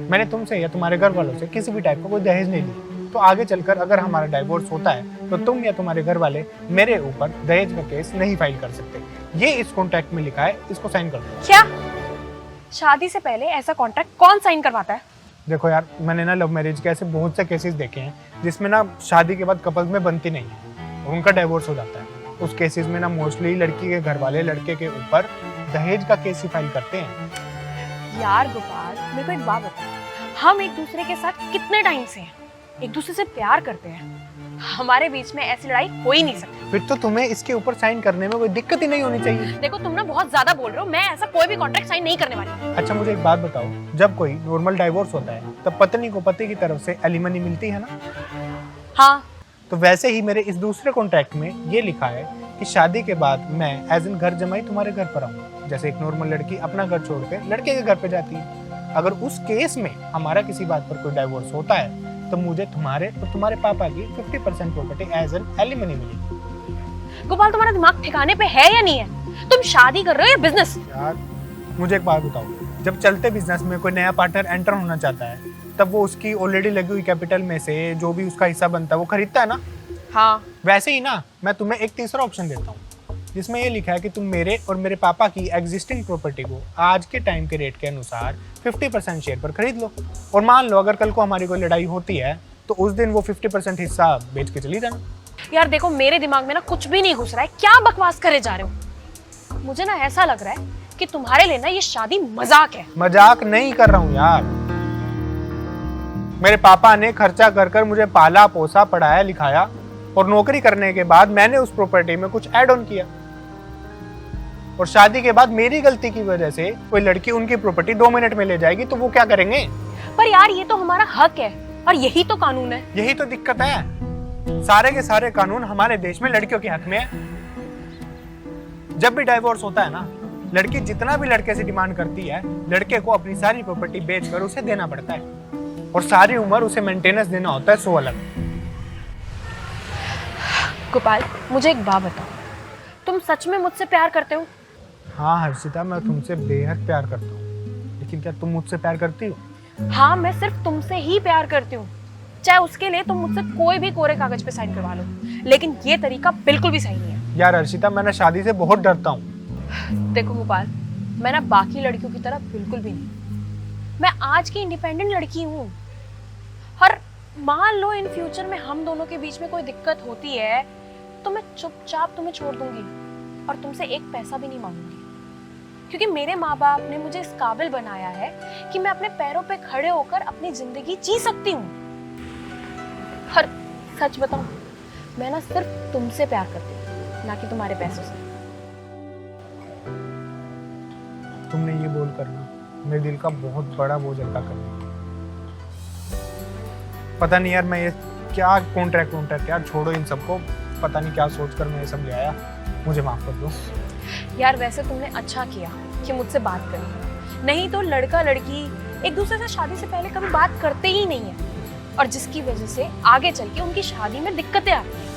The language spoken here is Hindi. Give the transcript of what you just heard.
मैंने तुमसे या तुम्हारे घर वालों से किसी भी टाइप का कोई दहेज नहीं लिया। तो आगे चलकर अगर हमारा डाइवोर्स होता है तो तुम या तुम्हारे घर वाले मेरे ऊपर दहेज का केस नहीं फाइल कर सकते। ये इस कॉन्ट्रैक्ट में लिखा है, इसको साइन कर दो। क्या शादी से पहले ऐसा कॉन्ट्रैक्ट कौन साइन करवाता है? देखो यार, मैंने ना लव मैरिज के ऐसे बहुत से केसेस देखे हैं जिसमें ना शादी के बाद कपल्स में बनती नहीं है, उनका डाइवोर्स हो जाता है। उस केसेस में ना मोस्टली लड़की के घर वाले लड़के के ऊपर दहेज का केस ही फाइल करते हैं। यार गोपाल, मेरे को एक बात बता, हम एक दूसरे के साथ कितने टाइम से हैं, एक दूसरे से प्यार करते हैं, हमारे बीच में ऐसी लड़ाई हो ही नहीं सकती। फिर तो तुम्हें इसके ऊपर साइन करने में कोई दिक्कत ही नहीं होनी चाहिए। देखो तुम ना बहुत ज्यादा बोल रहे हो, मैं ऐसा कोई भी कॉन्ट्रैक्ट साइन नहीं करने वाली। अच्छा मुझे एक बात बताओ, जब कोई नॉर्मल डाइवोर्स होता है तब पत्नी को पति की तरफ से एलिमनी मिलती है ना? हाँ। तो वैसे ही मेरे इस दूसरे कॉन्ट्रैक्ट में ये लिखा है कि शादी के बाद मैं एज इन घर जमाई तुम्हारे घर पर आऊंगा, जैसे एक नॉर्मल लड़की अपना घर छोड़ के लड़के के घर पे जाती है। अगर उस केस में हमारा किसी बात पर कोई डाइवोर्स होता है तो मुझे तुम्हारे और तुम्हारे पापा की 50% प्रॉपर्टी एज एन एलिमनी मिलेगी। गोपाल, तुम्हारा दिमाग ठिकाने पे है या नहीं है? तुम शादी कर रहे हो या बिजनेस? यार मुझे एक बात बताओ, जब चलते बिजनेस में कोई नया पार्टनर एंटर होना चाहता है तब वो उसकी ऑलरेडी लगी हुई कैपिटल में से जो भी उसका हिस्सा बनता है वो खरीदता है ना? हाँ। वैसे ही ना मैं तुम्हें एक तीसरा ऑप्शन देता हूँ जिसमें ये लिखा है कि तुम मेरे और मेरे पापा की एग्जिस्टिंग प्रॉपर्टी को आज के टाइम के रेट के अनुसार 50% शेयर पर खरीद लो, और मान लो अगर कल को हमारी कोई लड़ाई होती है तो उस दिन वो 50% हिस्सा बेच के चली जाना। यार देखो, मेरे दिमाग में ना कुछ भी नहीं घुस रहा है, क्या बकवास करे जा रहे हो? मुझे ना ऐसा लग रहा है कि तुम्हारे लिए ना ये शादी मजाक है। मजाक नहीं कर रहा हूँ यार, मेरे पापा ने खर्चा कर कर मुझे पाला पोसा पढ़ाया लिखाया, और नौकरी करने के बाद मैंने उस प्रॉपर्टी में कुछ ऐड ऑन किया, और शादी के बाद मेरी गलती की वजह से कोई लड़की उनकी प्रॉपर्टी 2 मिनट में ले जाएगी तो वो क्या करेंगे? पर यार ये तो हमारा हक है और यही तो कानून है। यही तो दिक्कत है, सारे के सारे कानून हमारे देश में लड़कियों के हक में है। जब भी डाइवोर्स होता है ना, लड़की जितना भी लड़के से डिमांड करती है, लड़के को अपनी सारी प्रॉपर्टी बेचकर उसे देना पड़ता है, और सारी उम्र उसे मेंटेनेंस देना होता है 100 अलग। गोपाल, मुझे एक बात बताओ, तुम सच में मुझसे प्यार करते हो? हाँ हर्षिता, मैं तुमसे बेहद प्यार करता हूँ, लेकिन क्या तुम मुझसे प्यार करती हो? हाँ, मैं सिर्फ तुमसे ही प्यार करती हूँ, चाहे उसके लिए तुम मुझसे कोई भी कोरे कागज पे साइन करवा लो, लेकिन ये तरीका बिल्कुल भी सही नहीं है। यार हर्षिता, मैं ना शादी से बहुत डरता हूँ। देखो गोपाल, मैं ना बाकी लड़कियों की तरह बिल्कुल भी नहीं, मैं आज की इंडिपेंडेंट लड़की हूँ। और मान लो इन फ्यूचर में हम दोनों के बीच में कोई दिक्कत होती है तो मैं चुपचाप तुम्हें छोड़ दूंगी और तुमसे एक पैसा भी नहीं मांगूंगी, क्योंकि मेरे माँ बाप ने मुझे इस काबिल बनाया है कि मैं अपने पैरों पे खड़े होकर अपनी जिंदगी जी सकती हूँ। और सच बताऊं, मैं ना सिर्फ तुमसे प्यार करती हूँ, ना कि तुम्हारे पैसों से। तुमने ये बोल करना मेरे दिल का बहुत बड़ा बोझ हल्का कर दिया। पता नहीं यार, मैं ये क्या कॉन्ट्रैक्ट यार, छोड़ो इन सबको, पता नहीं क्या सोचकर मैं ये सब ले आया, मुझे माफ कर दो। यार वैसे तुमने अच्छा किया कि मुझसे बात करी, नहीं तो लड़का लड़की एक दूसरे से शादी से पहले कभी बात करते ही नहीं है, और जिसकी वजह से आगे चल के उनकी शादी में दिक्कतें आती हैं।